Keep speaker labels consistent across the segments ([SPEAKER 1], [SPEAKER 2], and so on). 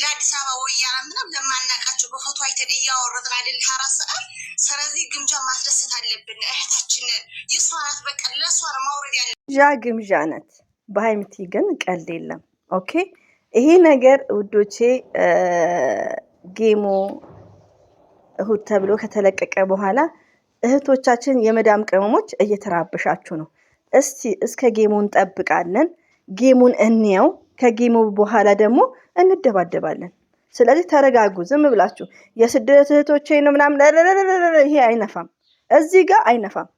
[SPEAKER 1] ለአዲስ አበባ ወያኔ ምንም ለማናቃቸው በፎቶ አይተን እያወረድን አይደል 24 ሰዓት። ስለዚህ ግምጃ ማስደሰት አለብን። እህታችን የሷ ናት፣ በቃ ለሷ ነው ማውረድ ያለ
[SPEAKER 2] ጃ ግምጃ ናት። በሀይሚቲ ግን ቀልድ የለም። ኦኬ ይሄ ነገር ውዶቼ ጌሞ እሁድ ተብሎ ከተለቀቀ በኋላ እህቶቻችን የመዳም ቅመሞች እየተራበሻችሁ ነው። እስቲ እስከ ጌሙን እንጠብቃለን። ጌሙን እንየው። ከጌሙ በኋላ ደግሞ እንደባደባለን። ስለዚህ ተረጋጉ። ዝም ብላችሁ የስደት እህቶቼ ነው ምናምን ይሄ አይነፋም። እዚህ ጋር አይነፋም።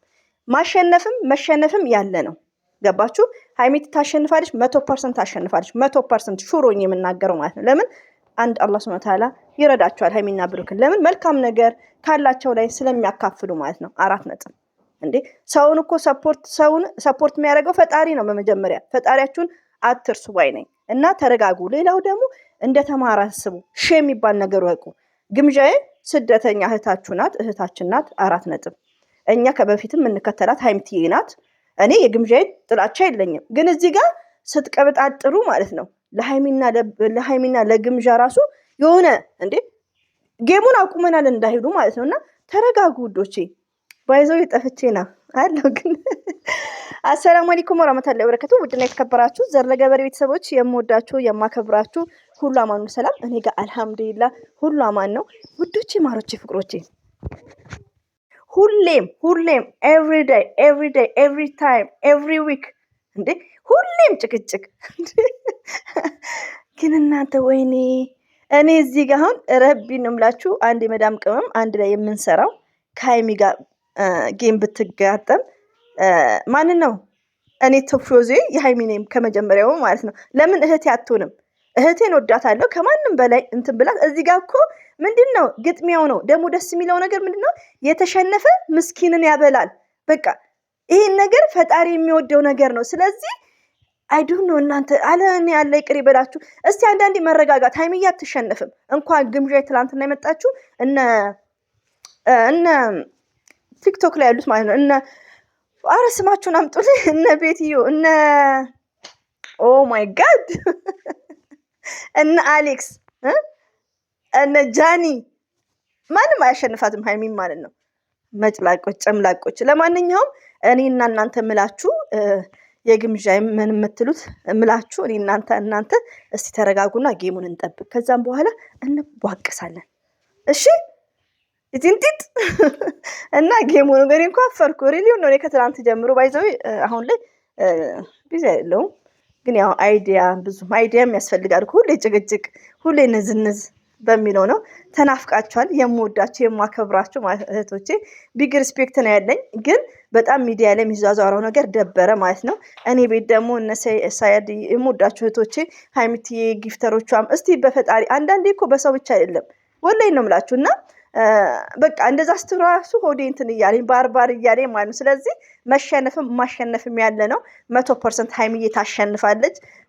[SPEAKER 2] ማሸነፍም መሸነፍም ያለ ነው። ገባችሁ? ሀይሚት ታሸንፋለች፣ 100% ታሸንፋለች። 100% ሹሮኝ የምናገረው ማለት ነው። ለምን አንድ አላህ ሱብሃነሁ ወተዓላ ይረዳቸዋል ሀይሚና ብሩክን። ለምን መልካም ነገር ካላቸው ላይ ስለሚያካፍሉ ማለት ነው። 4 ነጥብ እንዴ ሰውን እኮ ሰፖርት የሚያደርገው ፈጣሪ ነው። በመጀመሪያ ፈጣሪያችሁን አትርሱ ባይ ነኝ እና ተረጋጉ። ሌላው ደግሞ እንደተማራ አስቡ። የሚባል ነገር ወቁ። ግምጃዬ ስደተኛ እህታችሁ ናት፣ እህታችን ናት። 4 ነጥብ። እኛ ከበፊትም እንከተላት ሀይሚትዬ ናት። እኔ የግምጃዬ ጥላቻ የለኝም፣ ግን እዚህ ጋር ስትቀበጣጥሩ ማለት ነው ለሀይሚና ለግምጃ ራሱ የሆነ እንዴ ጌሙን አቁመናል እንዳይሄዱ ማለት ነውና ተረጋጉ ውዶቼ። ባይዘው ይጠፍቼና አለው ግን አሰላሙ አለይኩም ወራህመቱላሂ ወበረካቱ። ውድና የተከበራችሁ ዘርለገበሬ ቤተሰቦች የምወዳችሁ የማከብራችሁ ሁሉ አማኑ ሰላም፣ እኔ ጋር አልሐምዱሊላህ ሁሉ አማን ነው ውዶቼ፣ ማሮቼ፣ ፍቅሮቼ። ሁሌም every day every time every week እንዴ ሁሌም ጭቅጭቅ ግን እናንተ ወይኔ እኔ እዚህ ጋር አሁን ረቢን እምላችሁ አንድ የመዳም ቅመም አንድ ላይ የምንሰራው ከሀይሚ ጋር ጌም ብትጋጠም ማንን ነው? እኔ ተፎዜ የሀይሚ ነኝ ከመጀመሪያው ማለት ነው። ለምን እህቴ አትሆንም? እህቴን ወዳታለሁ ከማንም በላይ እንትን ብላት። እዚህ ጋር እኮ ምንድነው ግጥሚያው ነው ደግሞ ደስ የሚለው ነገር ምንድነው? የተሸነፈ ምስኪንን ያበላል። በቃ ይሄን ነገር ፈጣሪ የሚወደው ነገር ነው። ስለዚህ አይ ዶንት ኖ እናንተ አለኔ ያለ ይቅር ይበላችሁ። እስቲ አንዳንዴ መረጋጋት። ሀይሚያ አትሸነፍም። እንኳን ግምጃ ትላንትና የመጣችሁ እነ ቲክቶክ ላይ ያሉት ማለት ነው አረ ስማችሁን አምጡልኝ። እነ ቤትዮ ኦ ማይ ጋድ እነ አሌክስ እነ ጃኒ ማንም አያሸንፋትም ሀይሚን ማለት ነው። መጭላቆች ጨምላቆች። ለማንኛውም እኔና እናንተ ምላችሁ የግምጃ ምን የምትሉት ምላችሁ እኔ እናንተ እስቲ ተረጋጉና ጌሙን እንጠብቅ። ከዛም በኋላ እንቧቀሳለን። እሺ እዚንቲት እና ጌሙን ነገር እንኳን ፈርኩ ሪሊው ነው። ከትላንት ጀምሮ ባይዘው አሁን ላይ ቢዚ አይደለም፣ ግን ያው አይዲያም ያስፈልጋል። ሁሌ ጭቅጭቅ ሁሌ ንዝንዝ በሚለው ነው። ተናፍቃችኋል። የምወዳችሁ የማከብራችሁ እህቶቼ ቢግ ሪስፔክት ነው ያለኝ፣ ግን በጣም ሚዲያ ላይ የሚዟዟረው ነገር ደበረ ማለት ነው። እኔ ቤት ደግሞ እነ ሳይድ የምወዳችሁ እህቶቼ ሀይሚትዬ ጊፍተሮቿም እስቲ በፈጣሪ አንዳንዴ እኮ በሰው ብቻ አይደለም ወላሂ ነው የምላችሁ እና በቃ እንደዛ ስትራሱ ሆዴ እንትን እያለኝ ባርባር እያለኝ ማለት ነው። ስለዚህ መሸነፍም ማሸነፍም ያለ ነው። 100% ሀይሚዬ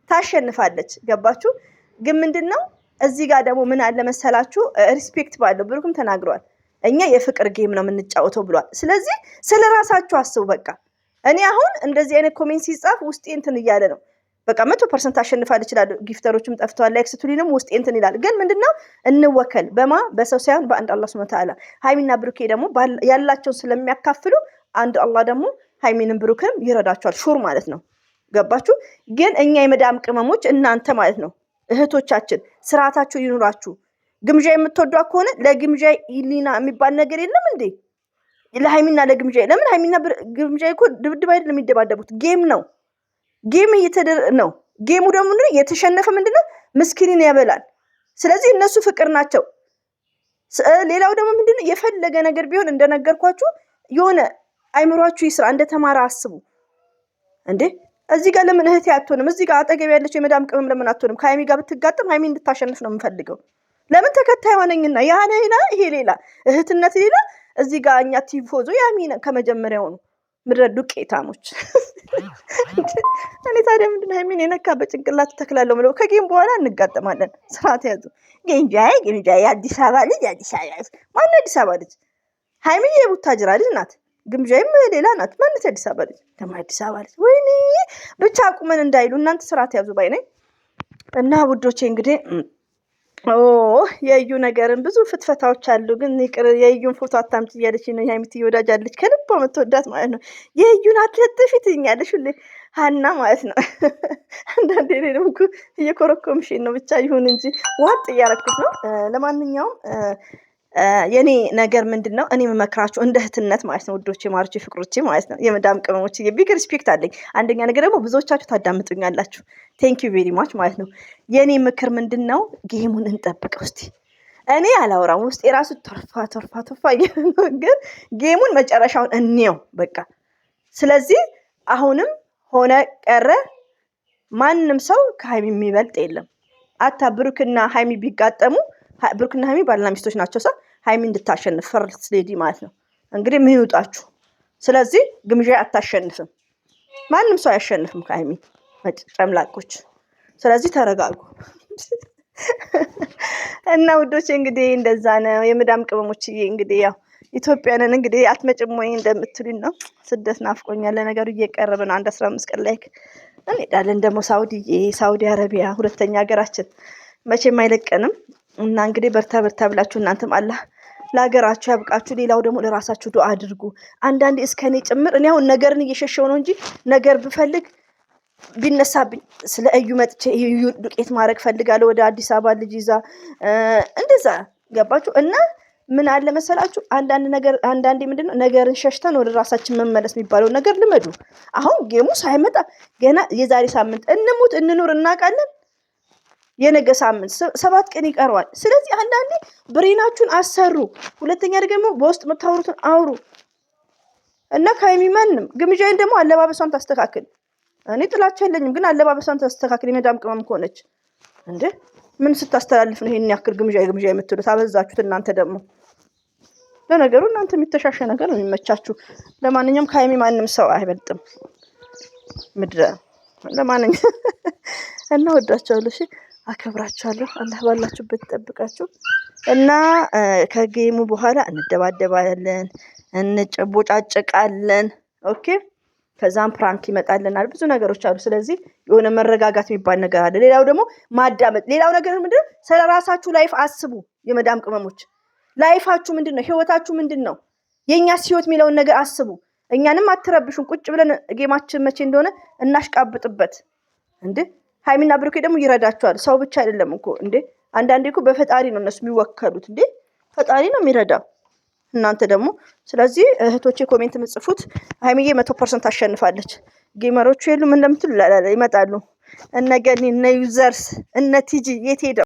[SPEAKER 2] ታሸንፋለች። ገባችሁ? ግን ምንድነው እዚህ ጋር ደግሞ ምን አለ መሰላችሁ? ሪስፔክት ባለው ብሩክም ተናግሯል። እኛ የፍቅር ጌም ነው የምንጫወተው ብሏል። ስለዚህ ስለራሳችሁ አስቡ። በቃ እኔ አሁን እንደዚህ አይነት ኮሜንት ሲጻፍ ውስጤ እንትን እያለ ነው። በቃ 100% ታሸንፋለች ይላል። ጊፍተሮችም ጠፍተዋል። ላይክ ስትሉኝም ውስጤ እንትን ይላል። ግን ምንድነው እንወከል በሰው ሳይሆን በአንድ አላህ ሱብሃነሁ ወተዓላ። ሀይሚና ብሩኬ ደግሞ ያላቸውን ስለሚያካፍሉ አንድ አላህ ደግሞ ሀይሚንም ብሩክንም ይረዳቸዋል። ሹር ማለት ነው። ገባችሁ? ግን እኛ የመዳም ቅመሞች እናንተ ማለት ነው እህቶቻችን ስርዓታችሁ ይኑራችሁ። ግምጃ የምትወዷ ከሆነ ለግምጃ ኢሊና የሚባል ነገር የለም እንዴ? ለሀይሚና ለግምጃ ለምን? ሀይሚና ግምጃ እኮ ድብድብ አይደለም የሚደባደቡት፣ ጌም ነው። ጌም ነው። ጌሙ ደግሞ የተሸነፈ ምንድነው ምስኪንን ያበላል። ስለዚህ እነሱ ፍቅር ናቸው። ሌላው ደግሞ ምንድነው የፈለገ ነገር ቢሆን እንደነገርኳችሁ የሆነ አይምሯችሁ ይስራ፣ እንደተማራ አስቡ እንዴ። እዚህ ጋር ለምን እህቴ አትሆንም? እዚህ ጋር አጠገብ ያለችው የመዳም ቅመም ለምን አትሆንም? ከሀይሚ ጋር ብትጋጠም ሀይሚ እንድታሸንፍ ነው የምፈልገው። ለምን ተከታይ ሆነኝና ያ ሌላ ይሄ ሌላ እህትነት ሌላ። እዚህ ጋር እኛ ቲፎዞ ያሚን ከመጀመሪያው ነው ምድረ ዱቄታሞች። እኔ ታዲያ ምንድነው ሀይሚን የነካ በጭንቅላቱ ተክላለሁ ብለው ከጌም በኋላ እንጋጠማለን። ስርዓት ያዙ። ግምጃዬ አዲስ አበባ ልጅ ማነው አዲስ አበባ ልጅ? ሀይሚዬ የቡታጅራ ልጅ ናት። ግምጃዬም ሌላ ናት። ማነች አዲስ አበባ ልጅ? ደግሞ አዲስ አበባ ልጅ ወይኔ ብቻ አቁመን እንዳይሉ እናንተ ስርዓት ያዙ ባይ ነኝ። እና ውዶቼ እንግዲህ ኦ የዩ ነገርን ብዙ ፍትፈታዎች አሉ። ግን ይቅር የዩን ፎቶ አታምጪ እያለች ነው የሀይሚትዬ ወዳጅ አለች ከልቧ የምትወዳት ማለት ነው። የዩን አትለጥፊ ትይኛለሽ ሁሌ ሀና ማለት ነው። አንዳንዴ እኔ ደግሞ እኮ እየኮረኮምሽኝ ነው። ብቻ ይሁን እንጂ ዋጥ እያረኩት ነው። ለማንኛውም የኔ ነገር ምንድን ነው? እኔ የምመክራችሁ እንደ እህትነት ማለት ነው ውዶቼ፣ ማሮቼ፣ ፍቅሮቼ ማለት ነው የመዳም ቅመሞች ቢግ ሪስፔክት አለኝ። አንደኛ ነገር ደግሞ ብዙዎቻችሁ ታዳምጡኛላችሁ። ቴንክ ዩ ቬሪ ማች ማለት ነው። የኔ ምክር ምንድን ነው? ጌሙን እንጠብቀው እስቲ። እኔ አላወራም፣ ውስጥ የራሱ ተርፋ ግን ጌሙን መጨረሻውን እንየው በቃ። ስለዚህ አሁንም ሆነ ቀረ ማንም ሰው ከሀይሚ የሚበልጥ የለም። አታ ብሩክና ሀይሚ ቢጋጠሙ ብሩክና ሀይሚ ባልና ሚስቶች ናቸው። ሰው ሀይሚ እንድታሸንፍ ፈርስት ሌዲ ማለት ነው። እንግዲህ ምን ይውጣችሁ። ስለዚህ ግምዣ አታሸንፍም፣ ማንም ሰው አያሸንፍም ከሀይሚ ጨምላቆች። ስለዚህ ተረጋጉ እና ውዶቼ እንግዲህ እንደዛ ነው። የመዳም ቅመሞችዬ እንግዲህ ያው ኢትዮጵያንን እንግዲህ አትመጭም ወይ እንደምትሉኝ ነው። ስደት ናፍቆኛል። ለነገሩ እየቀረበ ነው። 15 ቀን ላይ እንሄዳለን ደግሞ ሳውዲ አረቢያ፣ ሁለተኛ ሀገራችን መቼም አይለቀንም። እና እንግዲህ በርታ ብላችሁ እናንተም አላህ ለሀገራችሁ ያብቃችሁ። ሌላው ደግሞ ለራሳችሁ ዱአ አድርጉ። አንዳንዴ እስከኔ ጭምር እኔ አሁን ነገርን እየሸሸው ነው እንጂ ነገር ብፈልግ ቢነሳብኝ ስለ እዩ መጥቼ እዩ ዱቄት ማድረግ ፈልጋለሁ። ወደ አዲስ አበባ ልጅ ይዛ እንደዛ ገባችሁ። እና ምን አለ መሰላችሁ አንዳንዴ ምንድነው ነገርን ሸሽተን ወደ ራሳችን መመለስ የሚባለው ነገር ልመዱ። አሁን ጌሙ ሳይመጣ ገና የዛሬ ሳምንት እንሙት እንኑር እናውቃለን። የነገ ሳምንት 7 ቀን ይቀረዋል። ስለዚህ አንዳንዴ ብሬናችሁን አሰሩ። ሁለተኛ ደግሞ በውስጥ የምታወሩትን አውሩ እና ከሀይሚ ማንም ግምዣይን ደግሞ አለባበሷን ታስተካክል። እኔ ጥላቻ የለኝም፣ ግን አለባበሷን ታስተካክል። የመዳም ቅመም ከሆነች እንዴ ምን ስታስተላልፍ ነው ይሄን ያክል ግምዣ የምትሉት? አበዛችሁት እናንተ ደግሞ። ለነገሩ እናንተ የሚተሻሸ ነገር ነው የሚመቻችሁ። ለማንኛውም ከሀይሚ ማንም ሰው አይበልጥም። ምድረ ለማንኛውም እና ወዳችኋለሁ። እሺ አከብራችኋለሁ። አላህ ባላችሁበት ይጠብቃችሁ። እና ከጌሙ በኋላ እንደባደባለን፣ እንጨቦጫጨቃለን። ኦኬ ከዛም ፕራንክ ይመጣልናል። ብዙ ነገሮች አሉ። ስለዚህ የሆነ መረጋጋት የሚባል ነገር አለ። ሌላው ደግሞ ማዳመጥ። ሌላው ነገር ምንድነው? ስለ ራሳችሁ ላይፍ አስቡ። የመዳም ቅመሞች ላይፋችሁ ምንድነው? ህይወታችሁ ምንድነው? የእኛስ ህይወት የሚለውን ነገር አስቡ። እኛንም አትረብሹን። ቁጭ ብለን ጌማችን መቼ እንደሆነ እናሽቃብጥበት እንዴ። ሀይሚና ብሩኬ ደግሞ ይረዳቸዋል። ሰው ብቻ አይደለም እኮ እንዴ። አንዳንዴ እኮ በፈጣሪ ነው እነሱ የሚወከሉት እንዴ። ፈጣሪ ነው የሚረዳው እናንተ ደግሞ። ስለዚህ እህቶቼ ኮሜንት ምጽፉት ሀይሚዬ 100% አሸንፋለች። ጌመሮቹ የሉም እንደምትሉ ይመጣሉ። እነ ገኒ እነ ዩዘርስ እነ ቲጂ የት ሄደው